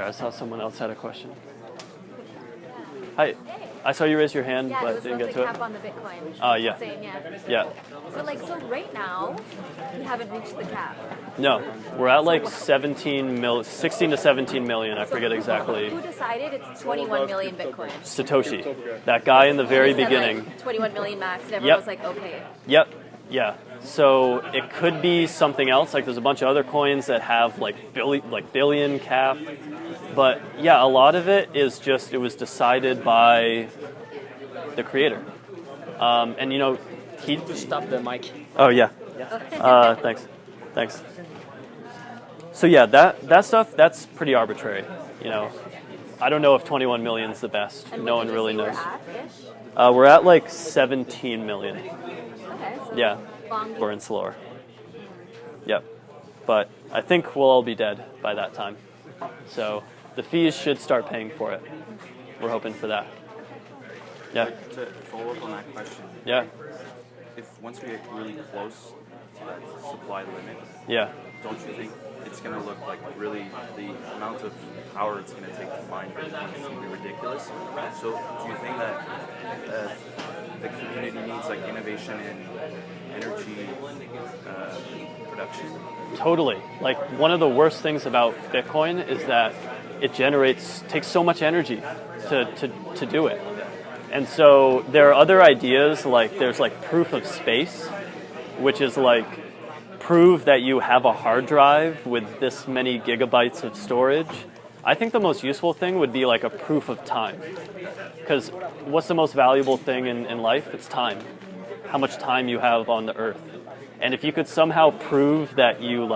I saw someone else had a question. Hi. I saw you raise your hand, but didn't get to it. Cap on the Bitcoin. Yeah. Saying, Yeah. But so right now, we haven't reached the cap. No, we're at like 16 to 17 million. I forget exactly. Who decided it's 21 million Bitcoin? Satoshi, that guy in the very beginning. 21 million max, and everyone was like, okay. Yep. Yeah. So it could be something else. Like there's a bunch of other coins that have like billion cap. But yeah, a lot of it is just, it was decided by the creator. And he... Stop the mic. Oh, yeah. Thanks. So yeah, that stuff, that's pretty arbitrary. I don't know if 21 million is the best. And no one really knows. We're We're at like 17 million. Okay. So Yeah, we're in slower. Yep. But I think we'll all be dead by that time. So the fees should start paying for it. We're hoping for that. Yeah. To follow up on that question. Yeah. If once we get really close to that supply limit, Yeah. don't you think it's going to look like really the amount of power it's going to take to mine Bitcoin is going to be ridiculous? So do you think that the community needs like innovation in energy production? Totally. Like one of the worst things about Bitcoin is that it takes so much energy to do it. And so there are other ideas, like there's like proof of space, which is like prove that you have a hard drive with this many gigabytes of storage. I think the most useful thing would be like a proof of time. Because what's the most valuable thing in life? It's time. How much time you have on the earth. And if you could somehow prove that you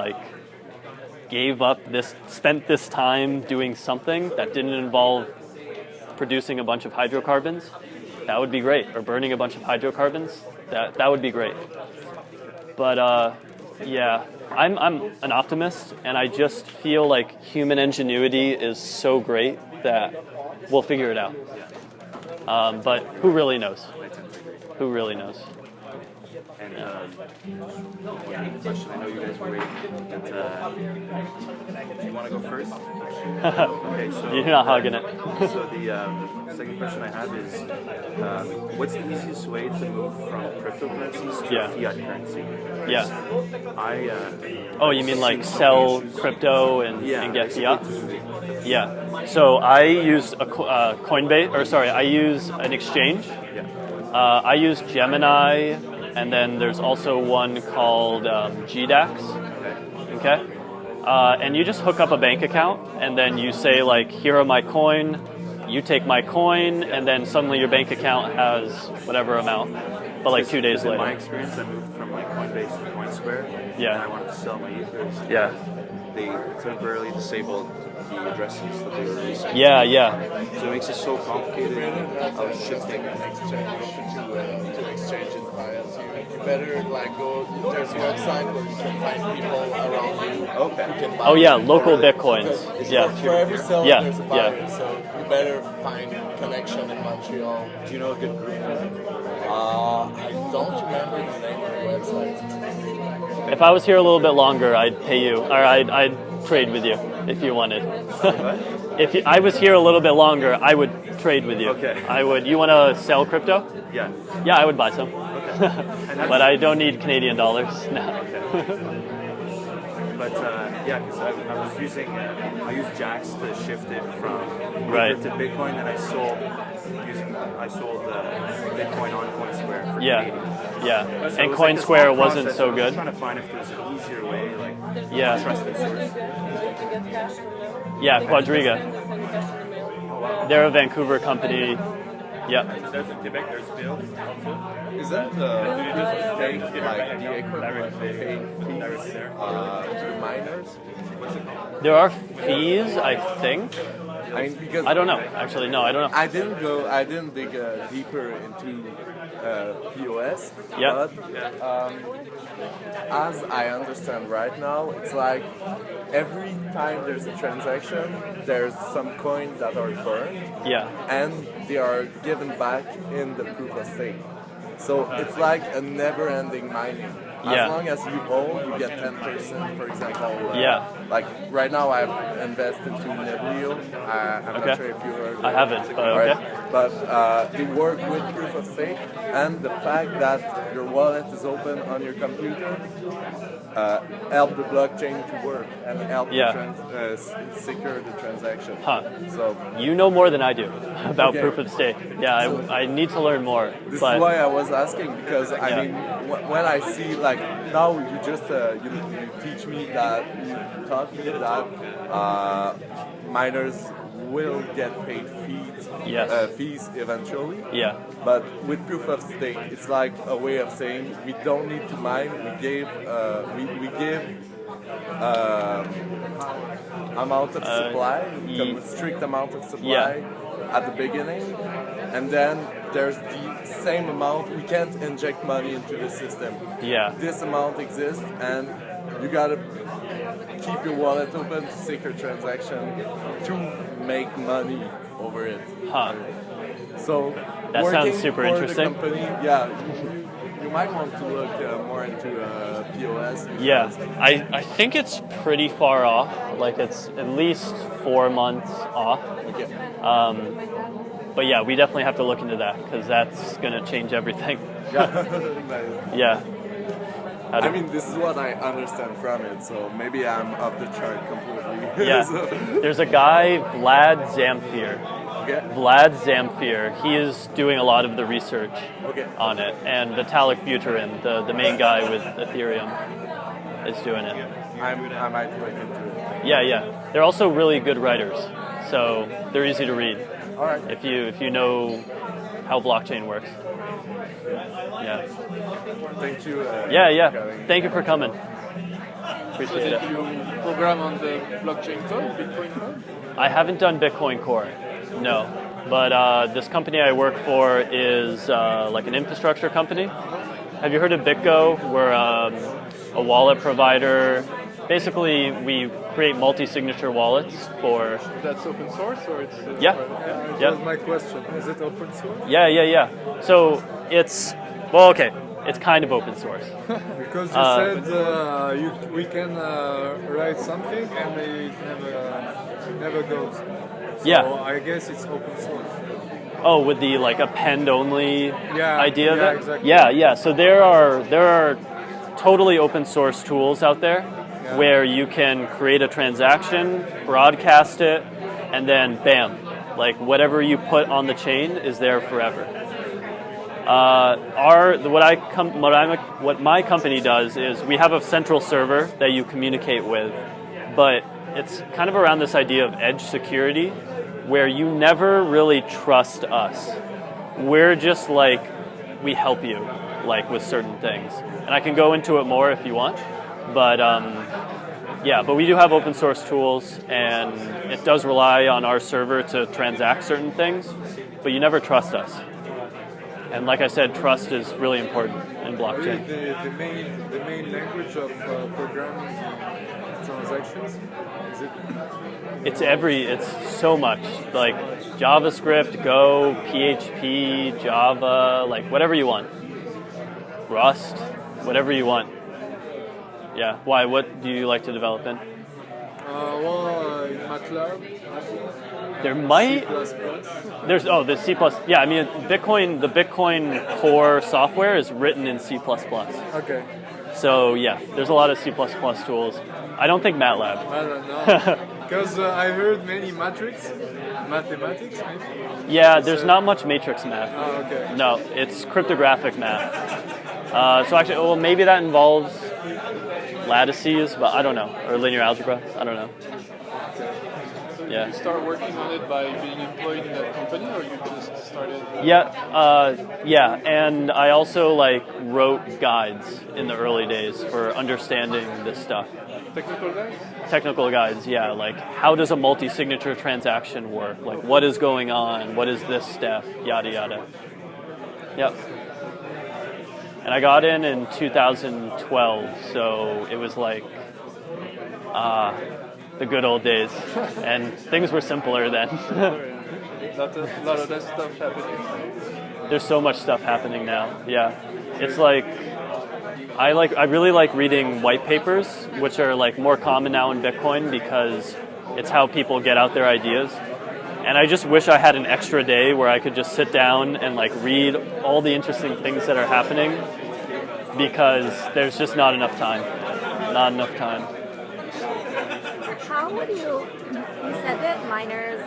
spent this time doing something that didn't involve producing a bunch of hydrocarbons, that would be great. Or burning a bunch of hydrocarbons, that would be great. But yeah, I'm an optimist, and I just feel like human ingenuity is so great that we'll figure it out. But who really knows? Who really knows? And one question, I know you guys were waiting, but do you want to go first? Okay, so you're not hugging it. So the second question I have is, what's the easiest way to move from cryptocurrencies to fiat currency? Yeah. Oh, you mean like sell crypto and get fiat? Yeah. So I use a Coinbase, I use an exchange. Yeah. I use Gemini. And then there's also one called GDAX. Okay. And you just hook up a bank account, and then you say like, here are my coin. You take my coin, and then suddenly your bank account has whatever amount. But like 2 days later. In my experience, I moved from like Coinbase to CoinSquare. Yeah. And I wanted to sell my ethers. Yeah. They temporarily disabled the addresses that they were using. Yeah. So it makes it so complicated. I was shifting to exchange in files. You better go. There's a website where you can find people around you. Okay. Local Bitcoins. For every seller, there's a buyer. So you better find connection in Montreal. Do you know a good group for that? I don't remember the name of the website. If I was here a little bit longer, I'd pay you, or I'd trade with you if you wanted. If I was here a little bit longer, I would trade with you. Okay. I would. You want to sell crypto? Yeah. Yeah, I would buy some. Okay. But I don't need Canadian dollars. No. Okay. But because I was using, I used Jax to shift it from Ether to Bitcoin, and I sold Bitcoin on CoinSquare for Canadian. Yeah. So and CoinSquare wasn't so I was good. trying to find if there's an easier way, trusted source. Yeah, Quadriga. They're a Vancouver company. Yeah. There's a Quebec, there's Bill also. Is that fake, the equivalent of paying fees to the miners? There are fees, I think. Because I don't know. Actually, no, I don't know. I didn't dig deeper into POS. Yeah. But as I understand right now, it's like every time there's a transaction, there's some coins that are burned. Yeah. And they are given back in the proof of stake. So it's like a never-ending mining. Yeah. As long as you own, you get 10%, for example. Yeah. Like right now, I've invested into Melville. I'm Okay. not sure if you heard of I haven't, but right? okay. But they work with proof of stake, and the fact that your wallet is open on your computer help the blockchain to work and help secure the transaction. Huh. So You know more than I do about Okay. proof of stake. Yeah, I need to learn more. this but is why I was asking, because I Yeah. mean, when I see like now you just you teach me that you taught me that miners will get paid fees eventually. Yeah. But with proof of stake, it's like a way of saying we don't need to mine. We give amount of supply, a strict amount of supply at the beginning, and then there's the same amount. We can't inject money into the system. Yeah. This amount exists, and you gotta keep your wallet open to secure transaction to make money over it. Huh. So That sounds working super for interesting. The company, yeah, you might want to look more into POS. Yeah, I think it's pretty far off. Like it's at least 4 months off. Okay. But yeah, we definitely have to look into that because that's going to change everything. Yeah. Yeah. I mean, this is what I understand from it, so maybe I'm off the chart completely. Yeah. So- There's a guy, Vlad Zamfir. okay. Vlad Zamfir, he is doing a lot of the research Okay. on it. And Vitalik Buterin, the main guy with Ethereum, is doing it. I might look into it. Yeah. They're also really good writers. So they're easy to read All right. if you know how blockchain works. Yeah. Thank you. Yeah. for coming. Thank you for coming. So Appreciate did it. you program on the blockchain code, Bitcoin code? I haven't done Bitcoin Core, no. But this company I work for is like an infrastructure company. Have you heard of BitGo? We're a wallet provider. Basically, we create multi-signature wallets for... That's open source or it's... Yeah. private? Yeah. That was my question. Is it open source? Yeah. So it's... Well, okay. It's kind of open source. Because you said we can write something and it never goes. So Yeah. I guess it's open source. Oh, with the like append-only idea of yeah, it? exactly. Yeah. So there are totally open source tools out there where you can create a transaction, broadcast it, and then bam, like whatever you put on the chain is there forever. What my company does is we have a central server that you communicate with, but it's kind of around this idea of edge security, where you never really trust us. We're just like, we help you, like with certain things. And I can go into it more if you want, but but we do have open source tools, and it does rely on our server to transact certain things, but you never trust us. And like I said, trust is really important in blockchain. The main language of programming transactions? Is it? It's so much, like JavaScript, Go, PHP, Java, like whatever you want. Rust, whatever you want. Yeah. Why? What do you like to develop in? In MATLAB. There might. C++. There's the C++. Yeah, I mean the Bitcoin core software is written in C++. Okay. So yeah, there's a lot of C++ tools. I don't think MATLAB. I don't know. Because I heard many mathematics, maybe. Yeah, there's not much matrix math. Oh, okay. No, it's cryptographic math. So actually, maybe that involves lattices, but I don't know, or linear algebra. I don't know. So Yeah. did you start working on it by being employed in that company, or you just started? Yeah, and I also wrote guides in the early days for understanding this stuff. Technical guys? Technical guides, yeah, like how does a multi-signature transaction work? Like what is going on? What is this step? Yada yada. Yep. And I got in 2012, so it was like the good old days, and things were simpler then. A lot of that stuff happening. There's so much stuff happening now. Yeah, it's like I really like reading white papers, which are like more common now in Bitcoin because it's how people get out their ideas. And I just wish I had an extra day where I could just sit down and like read all the interesting things that are happening, because there's just not enough time. Not enough time. How would you said that miners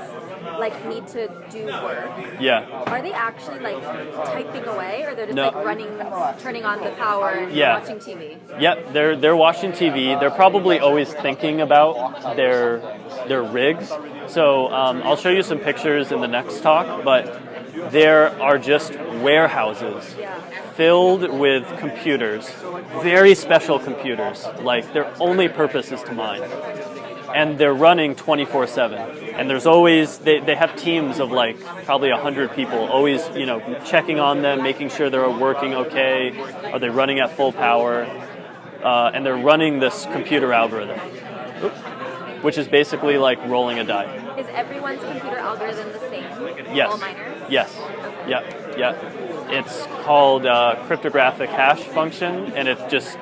like need to do work. Yeah. Are they actually like typing away, or they're just No. like running, turning on the power and Yeah. watching TV? Yep, they're watching TV. They're probably always thinking about their rigs. So I'll show you some pictures in the next talk, but there are just warehouses filled with computers, very special computers. Like their only purpose is to mine. And they're running 24/7. And there's always, they have teams of like probably 100 people, always, checking on them, making sure they're working okay. Are they running at full power? And they're running this computer algorithm, which is basically like rolling a die. Is everyone's computer algorithm the same? Yes. All miners? Yes. Yep. It's called cryptographic hash function, and it just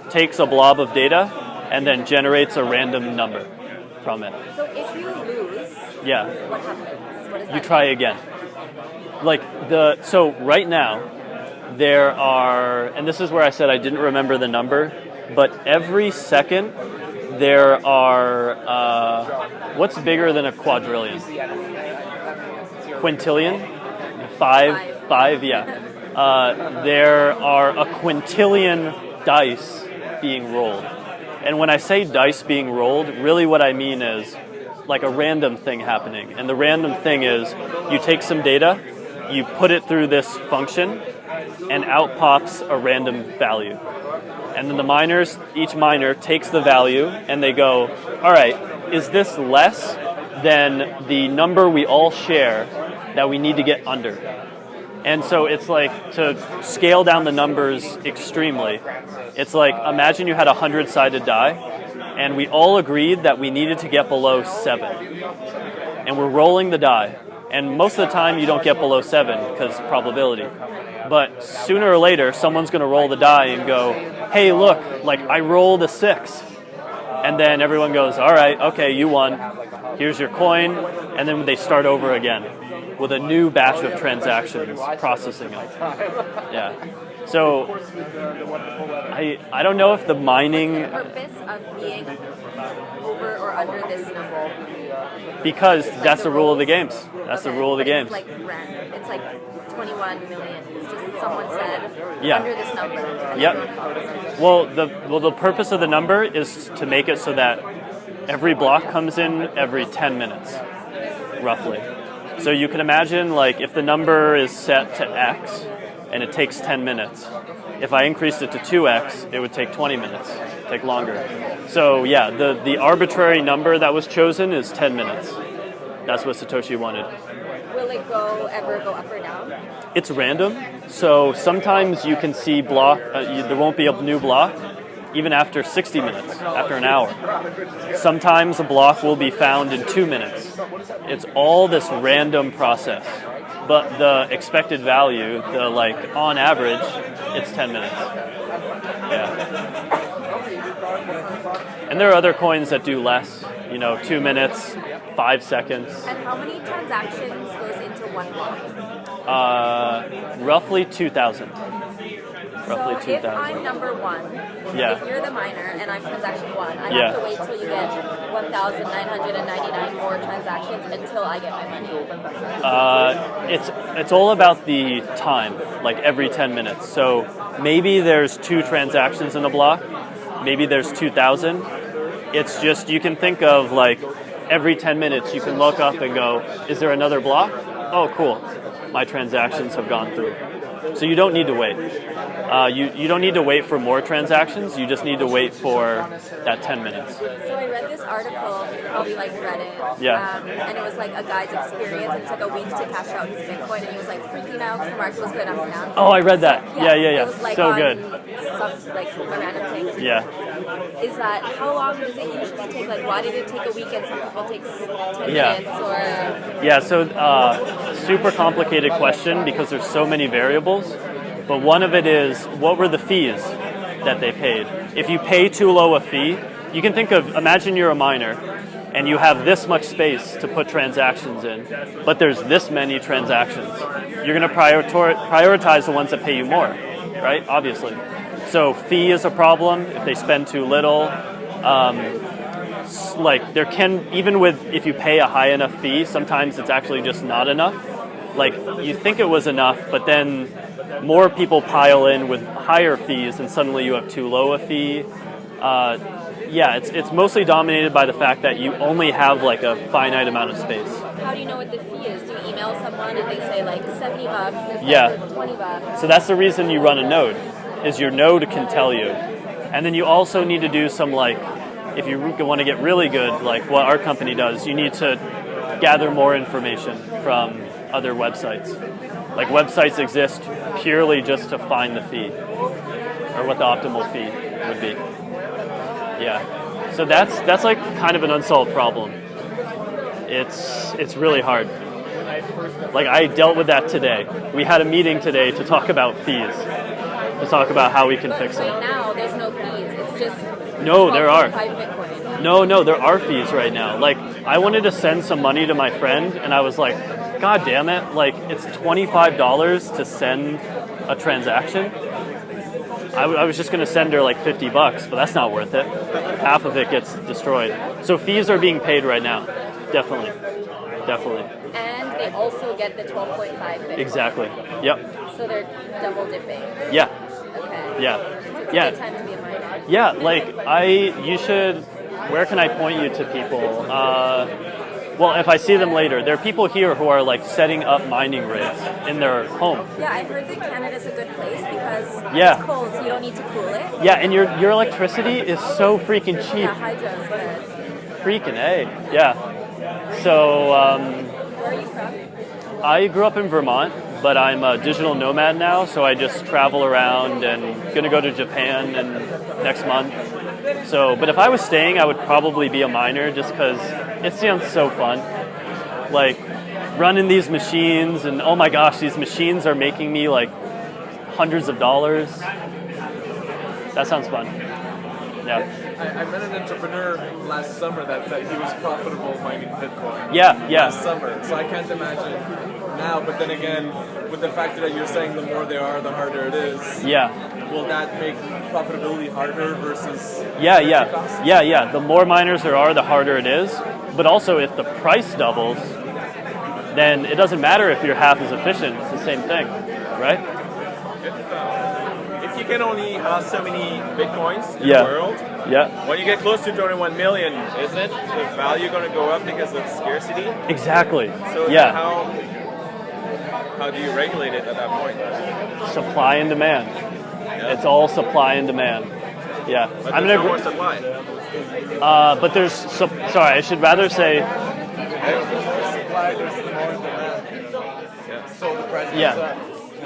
takes a blob of data and then generates a random number from it. So if you lose, what happens? What does You that try mean? again. So right now there are, and this is where I said I didn't remember the number, but every second there are what's bigger than a quadrillion? Quintillion? Five, yeah. There are a quintillion dice being rolled. And when I say dice being rolled, really what I mean is like a random thing happening. And the random thing is you take some data, you put it through this function, and out pops a random value. And then each miner takes the value and they go, all right, is this less than the number we all share that we need to get under? And so it's like, to scale down the numbers extremely, it's like, imagine you had a 100-sided die, and we all agreed that we needed to get below 7. And we're rolling the die. And most of the time, you don't get below 7, because probability. But sooner or later, someone's going to roll the die and go, hey, look, like, I rolled a 6. And then everyone goes, all right, okay, you won. Here's your coin. And then they start over again with a new batch of transactions, processing it. Yeah. So I don't know if the mining... What's the purpose of being over or under this number? Because that's the rule of the games. That's the rule of the games. It's like random. It's like 21 million. It's just someone said under this number. And everyone follows it. Well, the purpose of the number is to make it so that every block comes in every 10 minutes, roughly. So you can imagine, like, if the number is set to X and it takes 10 minutes, if I increased it to 2X, it would take 20 minutes, take longer. So yeah, the arbitrary number that was chosen is 10 minutes. That's what Satoshi wanted. Will it ever go up or down? It's random, so sometimes you can see there won't be a new block even after 60 minutes, after an hour. Sometimes a block will be found in 2 minutes. It's all this random process. But the expected value, on average, it's 10 minutes. Yeah. And there are other coins that do less, 2 minutes, 5 seconds. And how many transactions goes into one block? Roughly 2,000. Roughly So 2,000. if I'm number one, if you're the miner and I'm transaction 1, I have to wait till you get 1,999 more transactions until I get my money. It's all about the time, like every 10 minutes. So maybe there's 2 transactions in a block, maybe there's 2,000. It's just, you can think of like every 10 minutes you can look up and go, is there another block? Oh, cool. My transactions have gone through. So you don't need to wait. You don't need to wait for more transactions. You just need to wait for that 10 minutes. So I read this article, probably like Reddit, and it was like a guy's experience. It took a week to cash out his Bitcoin, and he was like freaking out because the market was going up and down. Oh, I read that. Yeah. It was like so on good. Some, like a random thing. Yeah. Is that, how long does it usually take? Like, why did it take a week and some people take 10 minutes? Or Yeah, so super complicated question because there's so many variables. But one of it is, what were the fees that they paid. If you pay too low a fee, you can imagine you're a miner and you have this much space to put transactions in, but there's this many transactions. You're going to prioritize the ones that pay you more, right? Obviously. So fee is a problem if they spend too little. Like there can, even with, if you pay a high enough fee, sometimes it's actually just not enough. Like you think it was enough, but then more people pile in with higher fees and suddenly you have too low a fee. Yeah, it's mostly dominated by the fact that you only have like a finite amount of space. How do you know what the fee is? Do you email someone and they say like $70, this yeah. $20? So that's the reason you run a node, is your node can tell you. And then you also need to do some like, if you want to get really good, like what our company does, you need to gather more information from other websites. Like websites exist purely just to find the fee, or what the optimal fee would be. Yeah, so that's like kind of an unsolved problem. It's really hard. Like I dealt with that today. We had a meeting today to talk about fees, to talk about how we can fix them. Right now, there's no fees. It's just no, there are. Bitcoin. No, there are fees right now. Like I wanted to send some money to my friend, and I was like, God damn it! Like it's $25 to send a transaction. I was just going to send her like $50, but that's not worth it. Half of it gets destroyed. So fees are being paid right now. Definitely. And they also get the 12.5 Bitcoin. Exactly. Yep. So they're double dipping. Yeah. Okay. Yeah. So it's a good time to be a miner. Yeah, like you should, where can I point you to people? Well, if I see them later, there are people here who are like setting up mining rigs in their home. Yeah, I heard that Canada's a good place because yeah. It's cold, so you don't need to cool it. Yeah, and your electricity is so freaking cheap. Yeah, hydro's good. Freaking A, yeah. So, where are you from? I grew up in Vermont, but I'm a digital nomad now, so I just travel around and gonna go to Japan next month. So, but if I was staying, I would probably be a miner just because it sounds so fun. Like running these machines, and oh my gosh, these machines are making me like hundreds of dollars. That sounds fun. Yeah. I met an entrepreneur last summer that said he was profitable mining Bitcoin. Yeah. Last summer. So I can't imagine now, but then again, with the factor that you're saying the more they are, the harder it is. Yeah. Will that make profitability harder versus costs? Yeah. The more miners there are, the harder it is. But also, if the price doubles, then it doesn't matter if you're half as efficient. It's the same thing, right? If you can only have so many Bitcoins in Yeah. the world, Yeah. when you get close to 21 million, isn't the value going to go up because of scarcity? Exactly. So yeah. How do you regulate it at that point? Supply and demand. Yeah. It's all supply and demand. Yeah. But there's no more supply. But there's sorry, I should rather say Supply, there's more demand. Yeah. So the price goes yeah. up.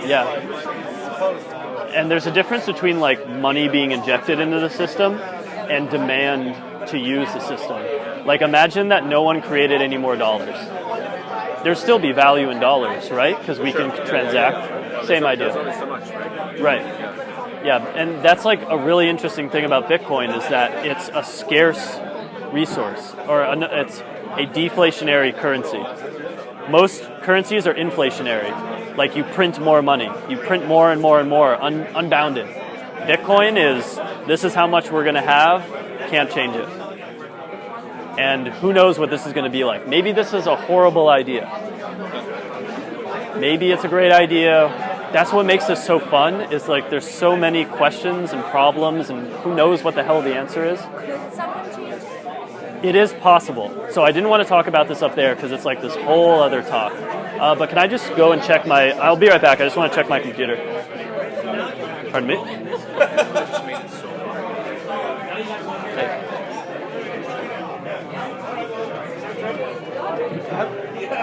Yeah. It's supposed to go up. And there's a difference between like money being injected into the system and demand to use the system. Like imagine that no one created any more dollars. There'd still be value in dollars, right? Because we can transact. Same idea. There's only so much, right? Right. Yeah, and that's like a really interesting thing about Bitcoin is that it's a scarce resource, or it's a deflationary currency. Most currencies are inflationary. Like you print more money. You print more and more and more, unbounded. Bitcoin is, this is how much we're going to have, can't change it. And who knows what this is going to be like. Maybe this is a horrible idea. Maybe it's a great idea. That's what makes this so fun, is like there's so many questions and problems, and who knows what the hell the answer is. Could someone change it? It is possible. So I didn't want to talk about this up there because it's like this whole other talk. But can I just go and check my... I'll be right back. I just want to check my computer. Pardon me?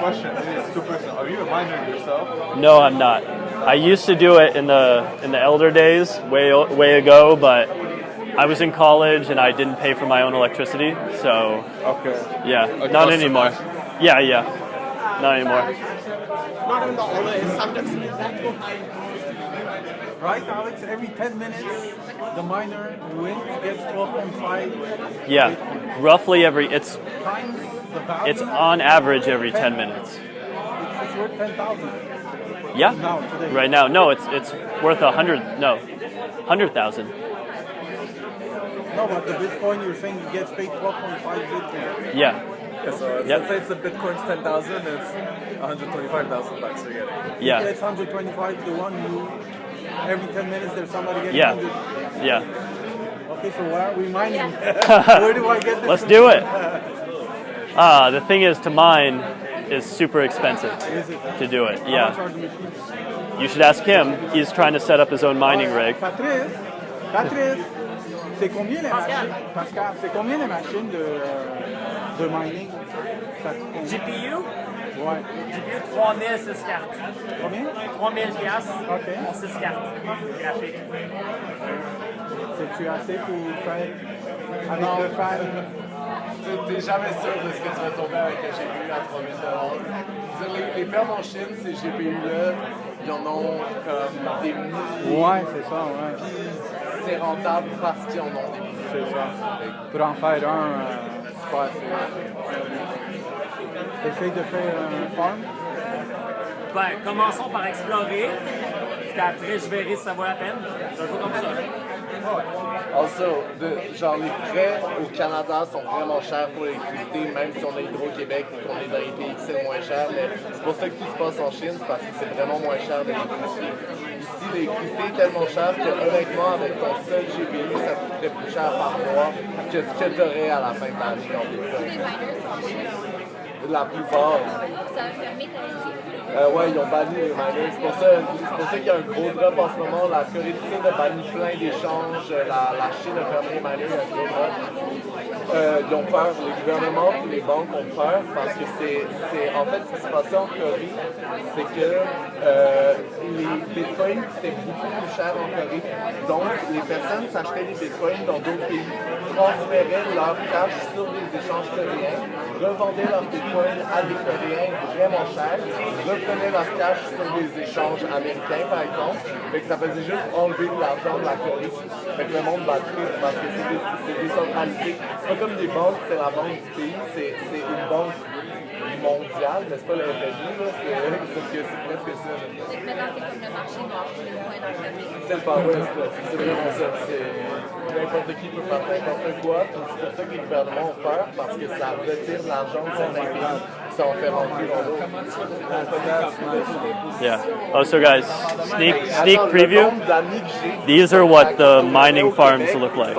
Question, it's two questions. Are you a miner yourself? No, I'm not. I used to do it in the elder days, way ago, but I was in college and I didn't pay for my own electricity, so Okay. yeah, Like not customized. anymore. Yeah, not anymore. right, Alex? Every 10 minutes, the miner wins, gets 12.5. Yeah, roughly it's Times the value. it's on average every 10 minutes. It's worth 10,000. Yeah, Now, today. right now. No, it's worth 100,000. No, but the Bitcoin, you're saying it gets paid 12.5 Bitcoin. Yeah, So Yep. let's say it's the Bitcoin's 10,000, it's 125,000 bucks you're getting. yeah, It's 125 to 1. Every 10 minutes, there's somebody getting yeah, 100. yeah. Okay, so why are we mining? Where do I get this? Let's from? do it. The thing is, to mine is super expensive Is it? to do it. How much Yeah, are the machines? you should ask him. He's trying to set up his own mining rig. Patrice, c'est combien les machines? Pascal, c'est combien les machines de mining? Ça coûte combien? GPU? Ouais. GPU 3000 6 cartes. Combien? 3000 piastres Ok. pour 6 cartes graphiques. C'est-tu assez pour faire avec le fan? T'es jamais sûr de ce que tu vas tomber avec un GPU à 3000 $. Les fermes en Chine, ces GPU-là, ils en ont comme des milliers. Ouais, c'est ça, ouais. Puis c'est rentable parce qu'ils en ont des milliers. C'est ça. Pour en faire un, c'est pas assez. T'essayes de faire un farm? Ben, commençons par explorer, puis après je verrai si ça vaut la peine. Je le fais comme ça. Also, genre les frais au Canada sont vraiment chers pour l'électricité, même si on a Hydro-Québec et qu'on est dans les pays qui c'est le moins cher. Mais c'est pour ça que tout se passe en Chine, c'est parce que c'est vraiment moins cher l'électricité. Ici, l'électricité est tellement chère que honnêtement, avec ton seul GPU, ça te coûterait plus cher par mois que ce que tu aurais à la fin de l'année en Bitcoin. Les miners sont en Chine. La plupart. Ça a fermé, t'avais dit. Ouais, ils ont banni les miners. C'est pour ça qu'il y a un gros drop en ce moment. La Corée du Sud a banni plein d'échanges. La Chine a fermé les miners. Il y a un gros drop. Ils ont peur. Les gouvernements et les banques ont peur parce que en fait, ce qui se passait en Corée, c'est que les bitcoins coûtaient beaucoup plus cher en Corée. Donc, les personnes s'achetaient des bitcoins dans d'autres pays, transféraient leur cash sur des échanges coréens, revendaient leurs bitcoins à des Coréens vraiment chers, reprenaient leur cash sur des échanges américains, par exemple. Fait que ça faisait juste enlever de l'argent de la Corée. Fait que le monde battait parce que c'est décentralisé. C'est pas comme des banques, c'est la banque du pays, c'est une banque mondiale, mais c'est pas le FMI, là, sauf que c'est presque ça. Donc maintenant, c'est comme le marché noir du Bitcoin dans le Québec. C'est le Far West, là. C'est vraiment ça. N'importe qui peut faire n'importe quoi, puis c'est pour ça que les gouvernements ont peur, parce que ça retire de l'argent de certains pays, puis ça en fait rentrer dans l'autre. Yeah. Oh, so guys, sneak preview. These are what the mining farms look like.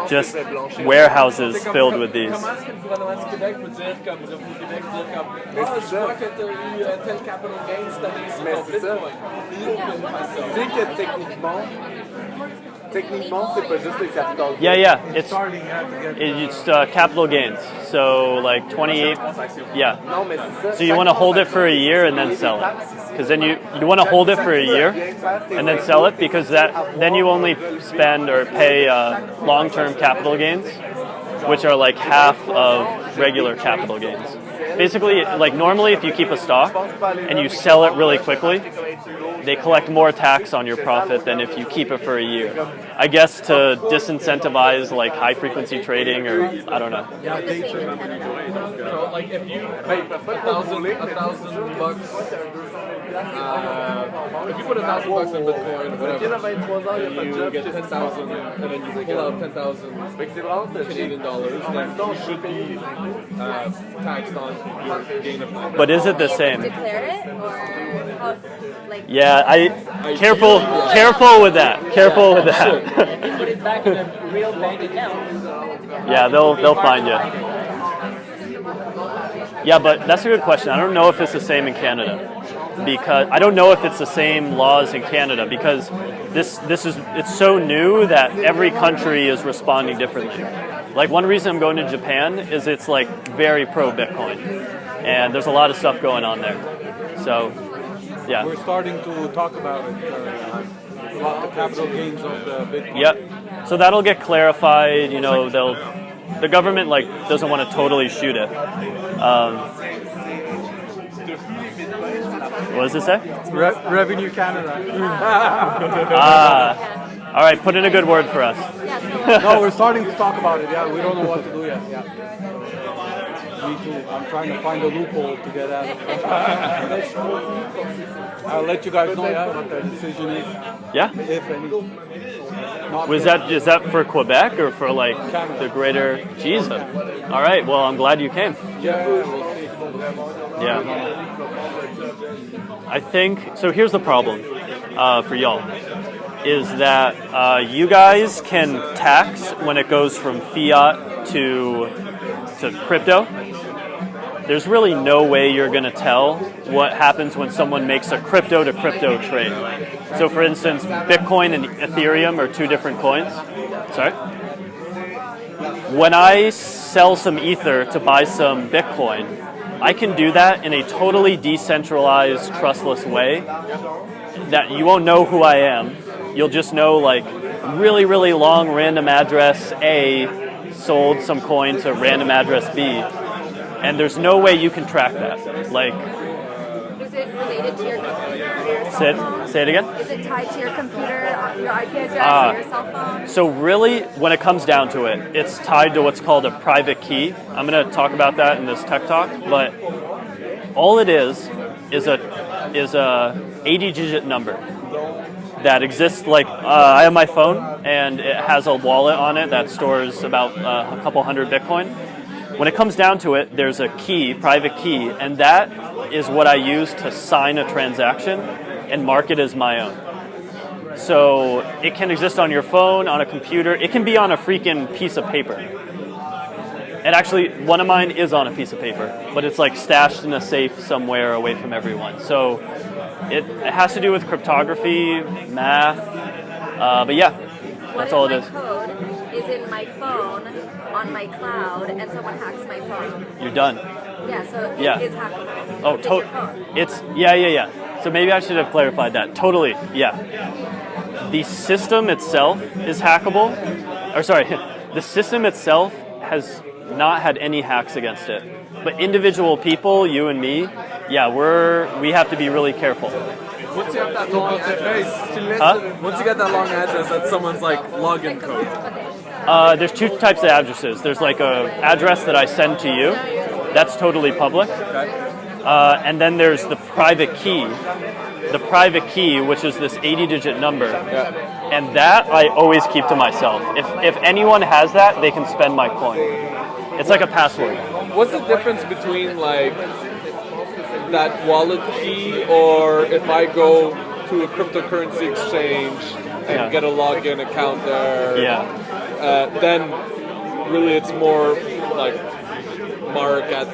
Just warehouses filled with these. Comment est-ce que le gouvernement du Québec peut dire, comme Revenu Québec, dire comme je vois que tu as eu tel capital gain cette année sur ton Bitcoin. Tu sais que techniquement, c'est pas juste les capital gains. Yeah, it's capital gains. So like 28. Yeah. Non, mais c'est ça. So you want to hold it for a year and then sell it, because then you want to hold it for a year and then sell it, because then you only spend or pay long-term capital gains, which are like half of regular capital gains. Basically, like normally if you keep a stock and you sell it really quickly, they collect more tax on your profit than if you keep it for a year. I guess to disincentivize like high frequency trading, or I don't know. So, like, if you pay $1,000 bucks, if you put $1,000 in Bitcoin, whatever, you get 10,000, and then you pull out 10,000 Canadian dollars, then you should be taxed on your gain of money. But is it the same? Declare it, or how, like? Yeah, careful with that. Careful with that. If you put it back in a real bank account, Yeah, they'll find you. Yeah, but that's a good question. I don't know if it's the same in Canada, because I don't know if it's the same laws in Canada, because it's so new that every country is responding differently. Like one reason I'm going to Japan is it's like very pro Bitcoin, and there's a lot of stuff going on there. So, yeah. We're starting to talk about it, about the capital gains of the Bitcoin. Yep. So that'll get clarified. You know, the government like doesn't want to totally shoot it. What does it say? Revenue Canada. All right, put in a good word for us. No, we're starting to talk about it. Yeah, we don't know what to do yet. Yeah. Me too. I'm trying to find a loophole to get out. I'll let you guys know what the decision is. Yeah. If any. Is that for Quebec or for like Canada. the greater Jesus? All right. Well, I'm glad you came. Yeah, we'll see. Yeah. I think so. Here's the problem for y'all is that you guys can tax when it goes from fiat to crypto. There's really no way you're going to tell what happens when someone makes a crypto to crypto trade. So for instance, Bitcoin and Ethereum are two different coins. Sorry? When I sell some Ether to buy some Bitcoin, I can do that in a totally decentralized, trustless way that you won't know who I am. You'll just know like really, really long random address A sold some coin to random address B. And there's no way you can track that. Like, is it related to your computer or your cell phone? Say it again? Is it tied to your computer, your IP address, or your cell phone? So really, when it comes down to it, it's tied to what's called a private key. I'm going to talk about that in this tech talk, but all it is a 80-digit number that exists. Like I have my phone, and it has a wallet on it that stores about a couple hundred Bitcoin. When it comes down to it, there's a key, private key, and that is what I use to sign a transaction and mark it as my own. So it can exist on your phone, on a computer. It can be on a freaking piece of paper. And actually, one of mine is on a piece of paper, but it's like stashed in a safe somewhere away from everyone. So it has to do with cryptography, math, but yeah, that's all it is. Code is in my phone on my cloud, and someone hacks my phone. You're done. Yeah, so it is hackable. Oh, it's yeah. So maybe I should have clarified that. Totally, yeah. The system itself is hackable. Or sorry, the system itself has not had any hacks against it. But individual people, you and me, yeah, we have to be really careful. Once you have that long address, once you get that long address, that's someone's like login code. There's two types of addresses. There's like a address that I send to you. That's totally public. Okay. And then there's the private key. The private key, which is this 80-digit number. Yeah. And that I always keep to myself. If anyone has that, they can spend my coin. It's like a password. What's the difference between like that wallet key or if I go to a cryptocurrency exchange and get a login account there? Yeah. Then really it's more like mark at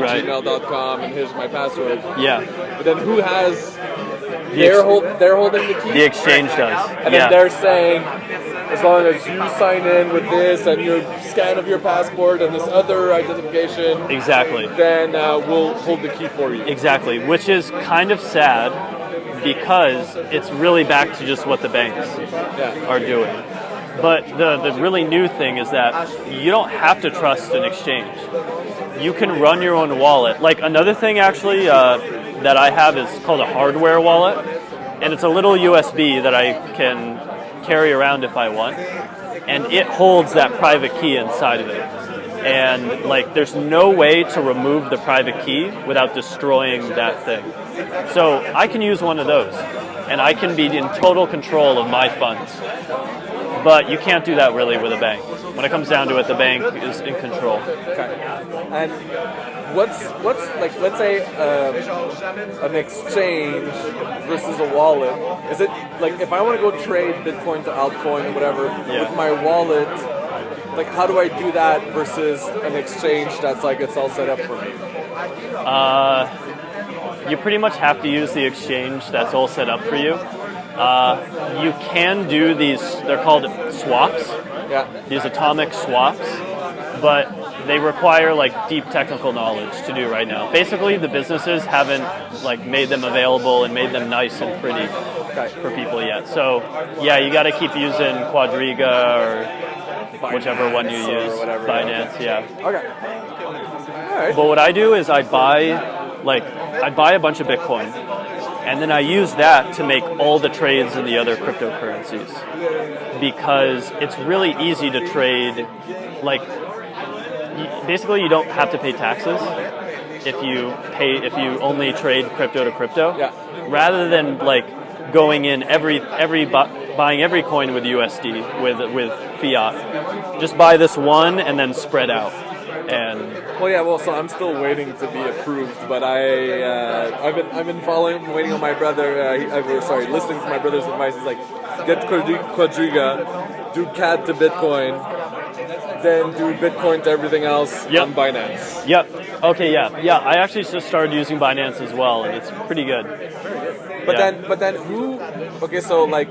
gmail.com and here's my password. Yeah. But then who has... They're holding the key? The exchange does. And then they're saying, as long as you sign in with this and your scan of your passport and this other identification, exactly, then we'll hold the key for you. Exactly, which is kind of sad because it's really back to just what the banks are doing. But the really new thing is that you don't have to trust an exchange. You can run your own wallet. Like another thing actually that I have is called a hardware wallet. And it's a little USB that I can carry around if I want. And it holds that private key inside of it. And like there's no way to remove the private key without destroying that thing. So I can use one of those. And I can be in total control of my funds. But you can't do that really with a bank. When it comes down to it, the bank is in control. Okay. And what's like, let's say an exchange versus a wallet? Is it like if I want to go trade Bitcoin to altcoin or whatever with my wallet? Like, how do I do that versus an exchange that's like it's all set up for me? You pretty much have to use the exchange that's all set up for you. You can do these, they're called swaps, these atomic swaps, but they require like deep technical knowledge to do right now. Basically, the businesses haven't like made them available and made them nice and pretty for people yet. So yeah, you got to keep using Quadriga or whichever one you use, Binance, Okay. All right. But what I do is I buy like I'd buy a bunch of Bitcoin, and then I use that to make all the trades in the other cryptocurrencies, because it's really easy to trade. Like, basically, you don't have to pay taxes if you only trade crypto to crypto, rather than like going in buying every coin with USD with fiat. Just buy this one and then spread out. And so I'm still waiting to be approved, but I've been waiting on my brother. Listening to my brother's advice. He's like, get Quadriga, do CAD to Bitcoin, then do Bitcoin to everything else on Binance. Yep. Okay. Yeah. I actually just started using Binance as well, and it's pretty good. But then who? Okay, so like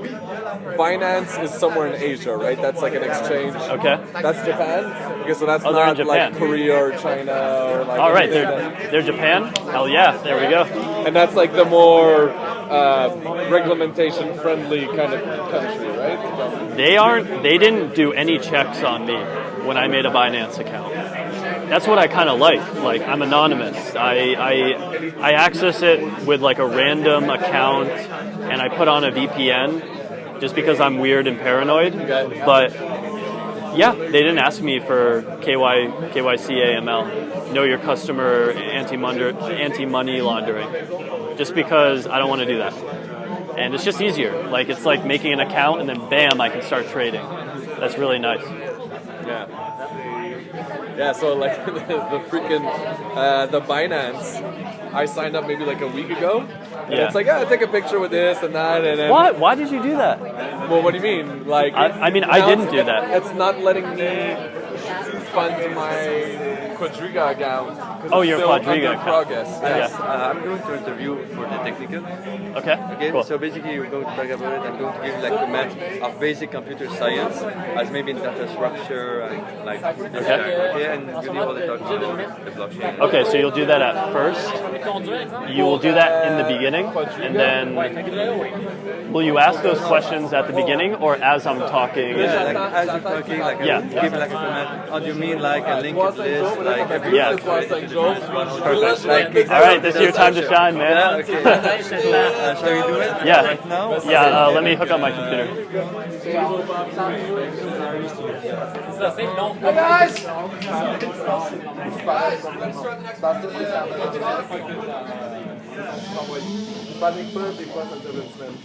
Binance is somewhere in Asia, right? That's like an exchange. Okay. That's Japan. Okay, so that's not like Korea or China or like. All right, they're Japan. Hell yeah, there we go. And that's like the more regulation friendly kind of country, right? They didn't do any checks on me when I made a Binance account. That's what I kind of like. Like, I'm anonymous. I access it with like a random account, and I put on a VPN just because I'm weird and paranoid. But yeah, they didn't ask me for KYC AML, know your customer, anti-money laundering, just because I don't want to do that. And it's just easier. Like, it's like making an account and then bam, I can start trading. That's really nice. Yeah, so like the freaking the Binance, I signed up maybe like a week ago. And it's like, take a picture with this and that, and then, what? Why did you do that? Well, what do you mean? Like, I didn't do that. It's not letting me fund my Quadriga account. Oh, your Quadriga account. Progress. Yes, I'm going to interview for the technical. Okay. Cool. So basically, we're going to talk about it. I'm going to give like a match of basic computer science, as maybe in data structure and like this and really all the talk about the blockchain. Okay, so you'll do that at first. You will do that in the beginning, and then will you ask those questions at the beginning or as I'm talking? Yeah, like as you're talking, like give like a comment. How do you mean like a linked list, like every Perfect. All right, this is your time to shine, man. Yeah, okay. Shall we do it? Yeah. Right now? Yeah. Let me hook up my computer. Hey guys! Panique pas, des fois ça dure une semaine.